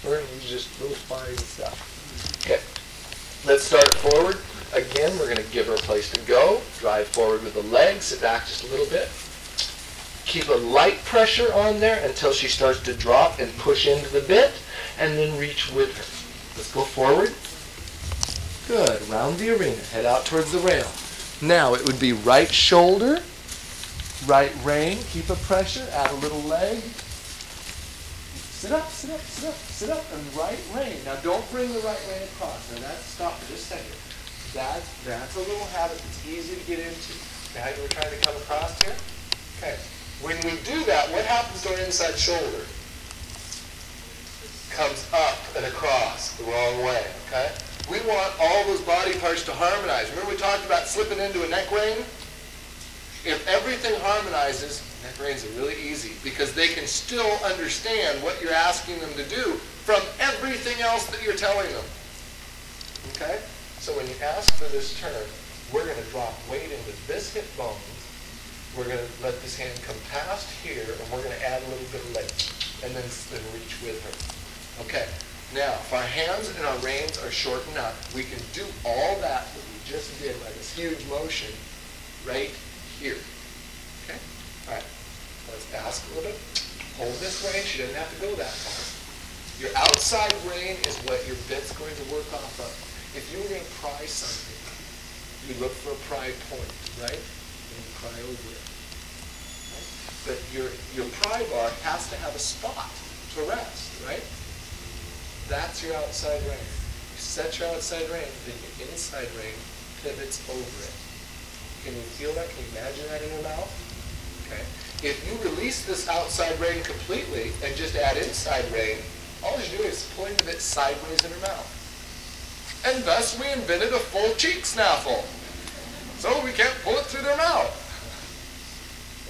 S1: We're going to use just little fine stuff. Okay. Let's start forward. Again, we're going to give her a place to go. Drive forward with the legs. Sit back just a little bit. Keep a light pressure on there until she starts to drop and push into the bit, and then reach with her. Let's go forward. Good. Around the arena. Head out towards the rail. Now it would be right shoulder, right rein. Keep a pressure. Add a little leg. Sit up, sit up, sit up, sit up, and right rein. Now don't bring the right rein across. Now that's, stop for just a second. That's a little habit that's easy to get into. Now we're trying to come across here. Okay. When we do that, what happens to our inside shoulder? Comes up and across the wrong way, okay? We want all those body parts to harmonize. Remember we talked about slipping into a neck rein? If everything harmonizes, neck reins are really easy because they can still understand what you're asking them to do from everything else that you're telling them. Okay? So when you ask for this turn, we're going to drop weight into this hip bone. We're going to let this hand come past here, and we're going to add a little bit of leg, and then reach with her. Okay, now, if our hands and our reins are short enough, we can do all that we just did, like this huge motion, right here. Okay? All right, let's ask a little bit. Hold this rein. She doesn't have to go that far. Your outside rein is what your bit's going to work off of. If you were going to pry something, you look for a pry point, right? And you pry over it. Right? But your pry bar has to have a spot to rest, right? That's your outside rein. You set your outside rein, then your inside rein pivots over it. Can you feel that? Can you imagine that in your mouth? Okay. If you release this outside rein completely and just add inside rein, all you're doing is pulling the bit sideways in her mouth. And thus we invented a full cheek snaffle. So we can't pull it through their mouth.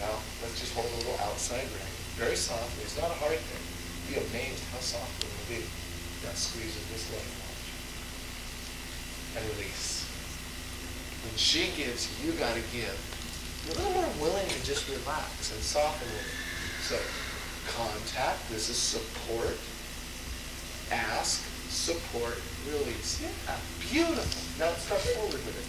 S1: Now, let's just hold a little outside rein. Very softly. It's not a hard thing. Be amazed how soft it will be. Now squeeze it this way. And release. When she gives, you got to give. You're a little more willing to just relax and soften it. So, contact. This is support. Ask, support, release. Yeah, beautiful. Now let's start forward with it.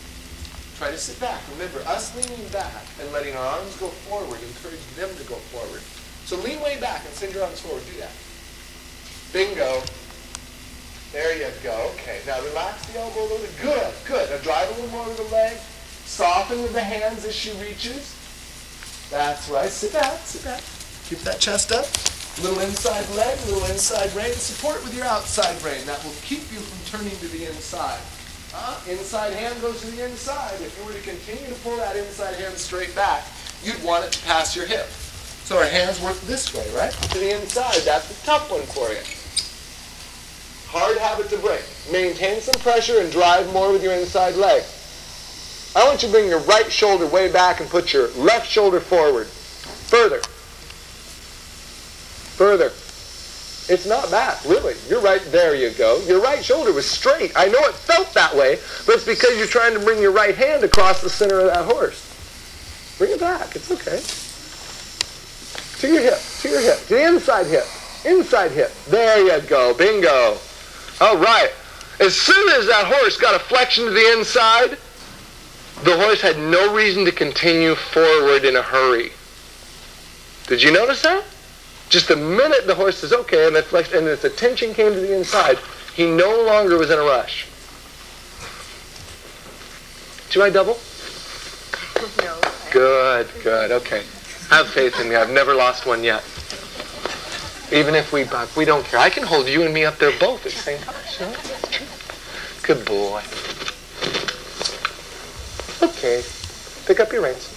S1: Try to sit back. Remember, us leaning back and letting our arms go forward, encourage them to go forward. So lean way back and send your arms forward. Do that. Bingo. There you go. Okay. Now relax the elbow a little bit. Good, good. Now drive a little more with the leg. Soften with the hands as she reaches. That's right. Sit back, sit back. Keep that chest up. Little inside leg, little inside rein. Support with your outside rein. That will keep you from turning to the inside. Inside hand goes to the inside. If you were to continue to pull that inside hand straight back, you'd want it to pass your hip. So our hands work this way, right? To the inside. That's the tough one for you. Hard habit to break. Maintain some pressure and drive more with your inside leg. I want you to bring your right shoulder way back and put your left shoulder forward. Further. Further. It's not back, really. You're right, there you go. Your right shoulder was straight. I know it felt that way, but it's because you're trying to bring your right hand across the center of that horse. Bring it back, it's okay. To your hip, to the inside hip. Inside hip. There you go, bingo. All right. As soon as that horse got a flexion to the inside, the horse had no reason to continue forward in a hurry. Did you notice that? Just the minute the horse is okay and its attention came to the inside, he no longer was in a rush. Do I double?
S7: No.
S1: Good, good, okay. Have faith in me. I've never lost one yet. Even if we buck, we don't care. I can hold you and me up there both at the same time. Sure. Good boy. Okay. Pick up your reins.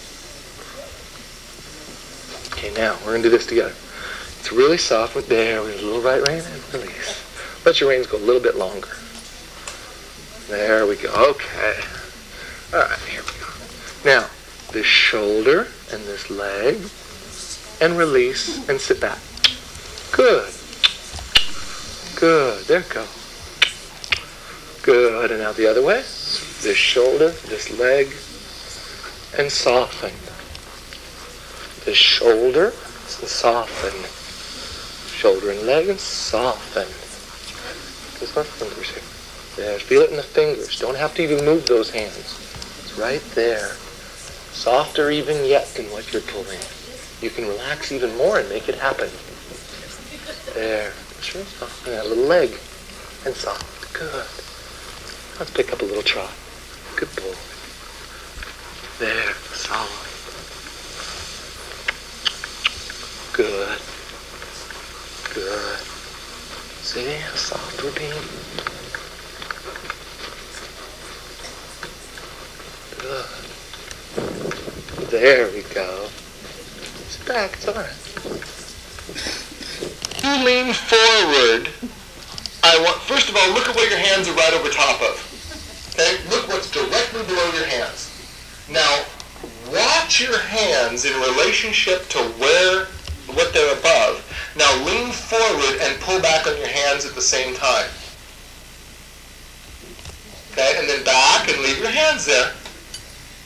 S1: Okay, now we're going to do this together. It's really soft. There, we have a little right rein and release. Let your reins go a little bit longer. There we go. Okay. All right, here we go. Now, this shoulder and this leg, and release and sit back. Good. Good. There you go. Good. And now the other way. This shoulder, this leg, and soften. This shoulder, and soften. Shoulder and leg, and soften. Just our fingers here. There. Feel it in the fingers. Don't have to even move those hands. It's right there. Softer even yet than what you're pulling. You can relax even more and make it happen. There. Sure, soften that little leg. And soft. Good. Let's pick up a little trot. Good boy. There. Soft. Good. Good. See how soft we're being? Good. There we go. Sit back, it's all right. You lean forward. First of all, look at what your hands are right over top of. Okay? Look what's directly below your hands. Now, watch your hands in relationship to what they're above. Now lean forward and pull back on your hands at the same time. Okay? And then back and leave your hands there.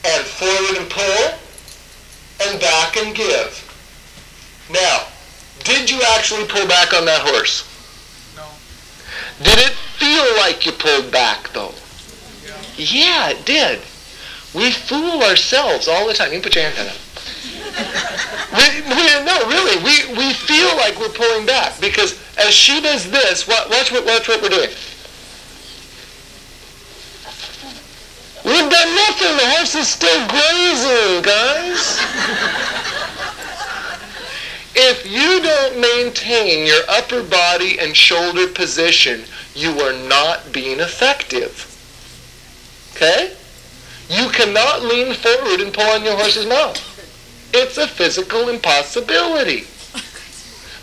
S1: And forward and pull. And back and give. Now, did you actually pull back on that horse?
S4: No.
S1: Did it feel like you pulled back, though? Yeah, it did. We fool ourselves all the time. You can put your hand on it. No, really, we feel like we're pulling back because as she does this, watch what we're doing. We've done nothing. The horse is still grazing, guys. If you don't maintain your upper body and shoulder position, you are not being effective. Okay? You cannot lean forward and pull on your horse's mouth. It's a physical impossibility.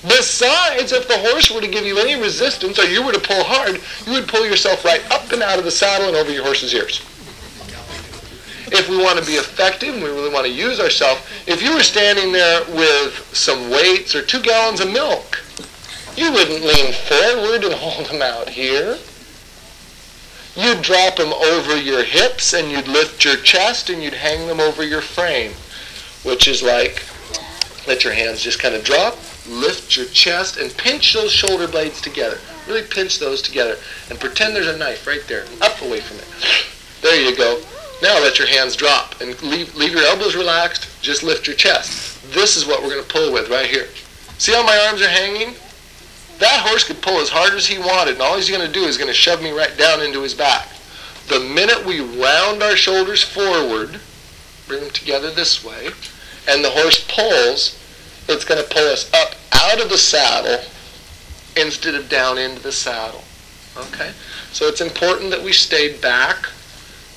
S1: Besides, if the horse were to give you any resistance or you were to pull hard, you would pull yourself right up and out of the saddle and over your horse's ears. If we want to be effective and we really want to use ourselves, if you were standing there with some weights or 2 gallons of milk, you wouldn't lean forward and hold them out here. You'd drop them over your hips and you'd lift your chest and you'd hang them over your frame, which is like, let your hands just kind of drop, lift your chest and pinch those shoulder blades together. Really pinch those together and pretend there's a knife right there, up away from it. There you go. Now let your hands drop and leave your elbows relaxed. Just lift your chest. This is what we're going to pull with right here. See how my arms are hanging? That horse could pull as hard as he wanted, and all he's going to do is going to shove me right down into his back. The minute we round our shoulders forward, bring them together this way, and the horse pulls, it's going to pull us up out of the saddle instead of down into the saddle. Okay? So it's important that we stay back,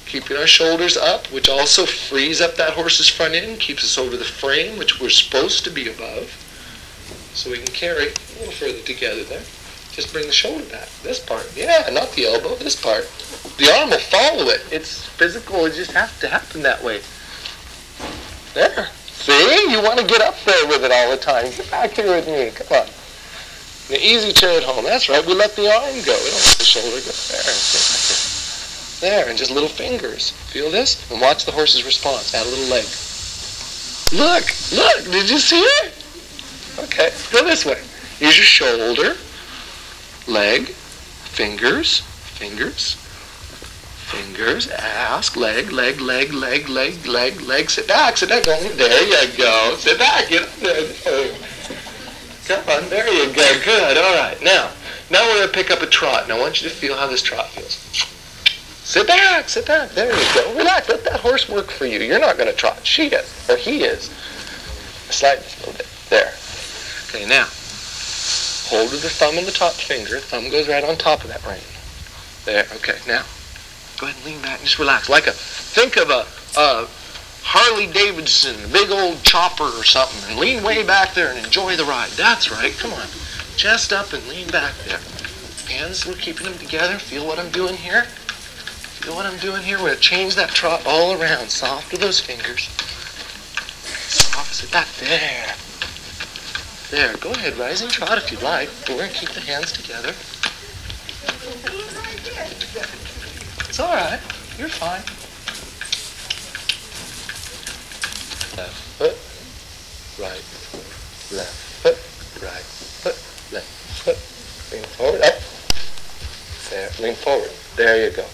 S1: keeping our shoulders up, which also frees up that horse's front end, keeps us over the frame, which we're supposed to be above, so we can carry a little further together there. Just bring the shoulder back. This part. Yeah, not the elbow, this part. The arm will follow it. It's physical. It just has to happen that way. There. See? You want to get up there with it all the time. Get back here with me. Come on. The easy chair at home. That's right. We let the arm go. We don't let the shoulder go. There, and just little fingers. Feel this? And watch the horse's response. Add a little leg. Look, look, did you see it? Okay, go this way. Use your shoulder, leg, fingers, fingers, fingers, ask, leg, leg, leg, leg, leg, leg, leg. Sit back, don't, there you go. Sit back, get up there. Come on, there you go, good, all right. Now we're going to pick up a trot, and I want you to feel how this trot feels. Sit back, there you go. Relax, let that horse work for you. You're not going to trot, she is, or he is. Slide this a little bit, there. Okay, now, hold with the thumb and the top finger. Thumb goes right on top of that rein. There, okay, now, go ahead and lean back and just relax. Think of a Harley Davidson, big old chopper or something, and lean way back there and enjoy the ride. That's right, come on. Chest up and lean back there. Hands, we're keeping them together. Feel what I'm doing here? Feel what I'm doing here? We're going to change that trot all around. Soft with those fingers. Soft, sit back there. There, go ahead, rise and trot if you'd like. But we're going to keep the hands together. It's all right. You're fine. Left foot, right foot, left foot, right foot, left foot. Lean forward, up. There, lean forward. There you go.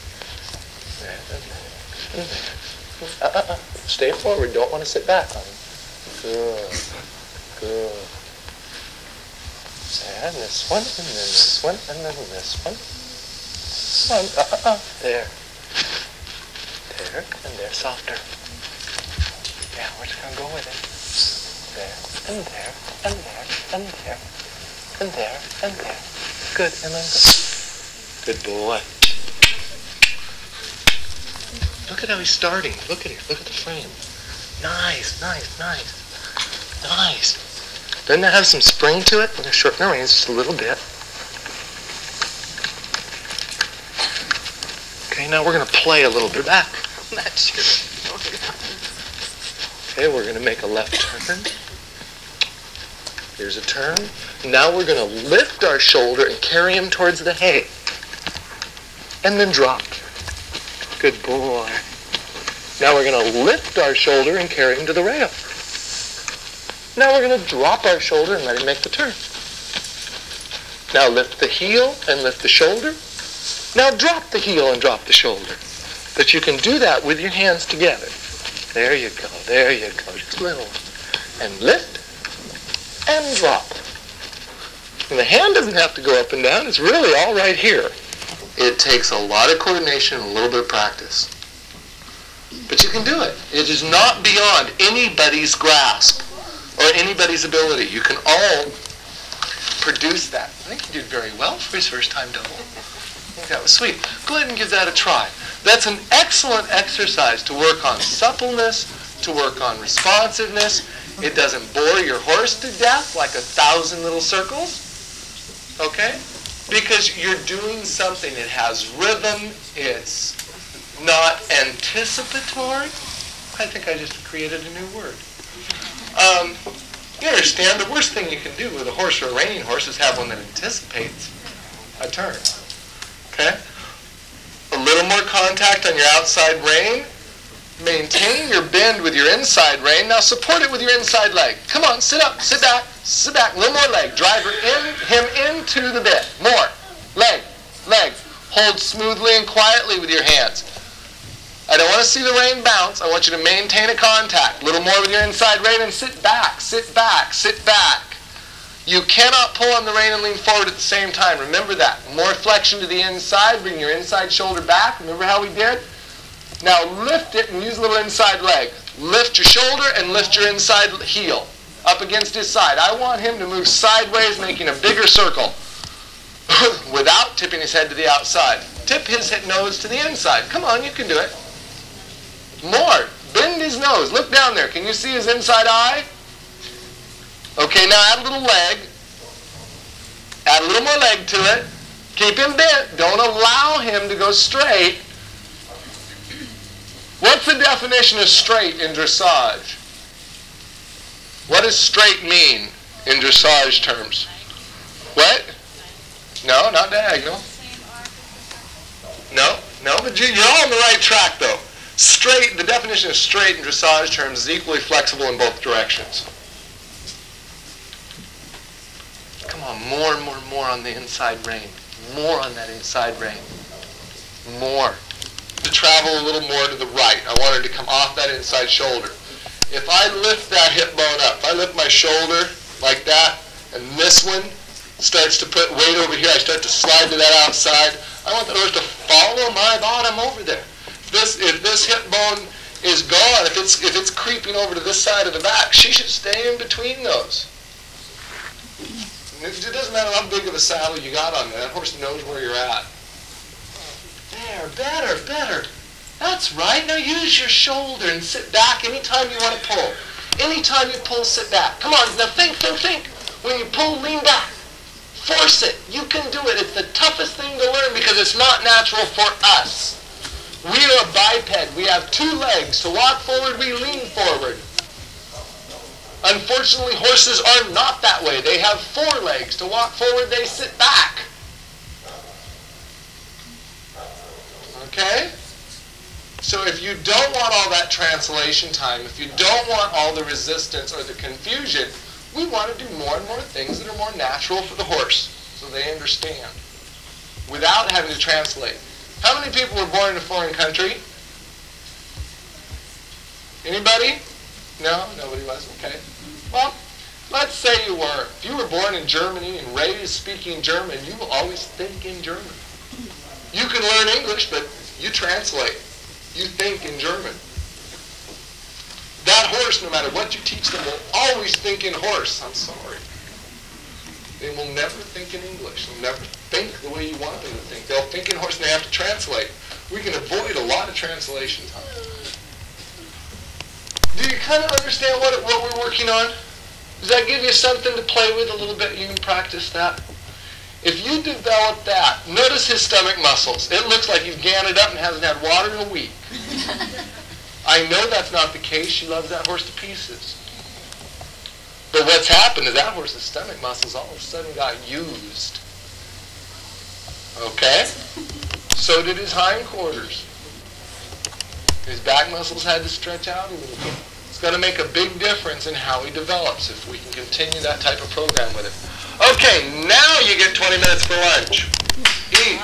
S1: There. Stay forward. Don't want to sit back on him. Good. Good. And this one, and then this one, and then this one. There. There, and there, softer. Yeah, we're just going to go with it. There, and there, and there, and there, and there, and there. Good, and then go. Good boy. Look at how he's starting. Look at it. Look at the frame. Nice, nice, nice. Nice. Doesn't that have some spring to it? We're going to shorten our reins just a little bit. Okay, now we're going to play a little bit back. That's your... Okay, we're going to make a left turn. Here's a turn. Now we're going to lift our shoulder and carry him towards the hay. And then drop. Good boy. Now we're going to lift our shoulder and carry him to the rail. Now we're going to drop our shoulder and let him make the turn. Now lift the heel and lift the shoulder. Now drop the heel and drop the shoulder. But you can do that with your hands together. There you go, there you go. Just a little. And lift and drop. And the hand doesn't have to go up and down. It's really all right here. It takes a lot of coordination and a little bit of practice. But you can do it. It is not beyond anybody's grasp or anybody's ability. You can all produce that. I think he did very well for his first time double. I think that was sweet. Go ahead and give that a try. That's an excellent exercise to work on suppleness, to work on responsiveness, It doesn't bore your horse to death like 1,000 little circles. Okay? Because you're doing something. It has rhythm. It's not anticipatory. I think I just created a new word. You understand, the worst thing you can do with a horse or a reining horse is have one that anticipates a turn. Okay? A little more contact on your outside rein. Maintain your bend with your inside rein. Now support it with your inside leg. Come on, sit up, sit back, sit back. A little more leg. Drive him into the bit. More. Leg, leg. Hold smoothly and quietly with your hands. I don't want to see the rein bounce. I want you to maintain a contact. A little more with your inside rein and sit back, sit back, sit back. You cannot pull on the rein and lean forward at the same time. Remember that. More flexion to the inside. Bring your inside shoulder back. Remember how we did? Now lift it and use a little inside leg. Lift your shoulder and lift your inside heel up against his side. I want him to move sideways, making a bigger circle without tipping his head to the outside. Tip his nose to the inside. Come on, you can do it. More. Bend his nose. Look down there. Can you see his inside eye? Okay, now add a little leg. Add a little more leg to it. Keep him bent. Don't allow him to go straight. What's the definition of straight in dressage? What does straight mean in dressage terms? What? No, not diagonal. No, but you're all on the right track though. Straight, the definition of straight in dressage terms is equally flexible in both directions. Come on, more and more and more on the inside rein. More on that inside rein. More. To travel a little more to the right. I want her to come off that inside shoulder. If I lift that hip bone up, if I lift my shoulder like that, and this one starts to put weight over here, I start to slide to that outside, I want the horse to follow my bottom over there. If this hip bone is gone, if it's creeping over to this side of the back, she should stay in between those. It doesn't matter how big of a saddle you got on there. That horse knows where you're at. There, better, better. That's right. Now use your shoulder and sit back anytime you want to pull. Anytime you pull, sit back. Come on, now think, think, think. When you pull, lean back. Force it. You can do it. It's the toughest thing to learn because it's not natural for us. We are a biped. We have two legs. To walk forward, we lean forward. Unfortunately, horses are not that way. They have four legs. To walk forward, they sit back. Okay? So if you don't want all that translation time, if you don't want all the resistance or the confusion, we want to do more and more things that are more natural for the horse so they understand without having to translate. How many people were born in a foreign country? Anybody? No? Nobody was? Okay. Well, let's say you were. If you were born in Germany and raised speaking German, you will always think in German. You can learn English, but you translate. You think in German. That horse, no matter what you teach them, will always think in horse. I'm sorry. They will never think in English. They'll never think the way you want them to think. They'll think in horse and they have to translate. We can avoid a lot of translation time. Do you kind of understand what we're working on? Does that give you something to play with a little bit? You can practice that. If you develop that, notice his stomach muscles. It looks like he's ganted up and hasn't had water in a week. I know that's not the case. She loves that horse to pieces. But what's happened is that horse's stomach muscles all of a sudden got used. Okay? So did his hindquarters. His back muscles had to stretch out a little bit. It's going to make a big difference in how he develops if we can continue that type of program with it. Okay, now you get 20 minutes for lunch. Eat.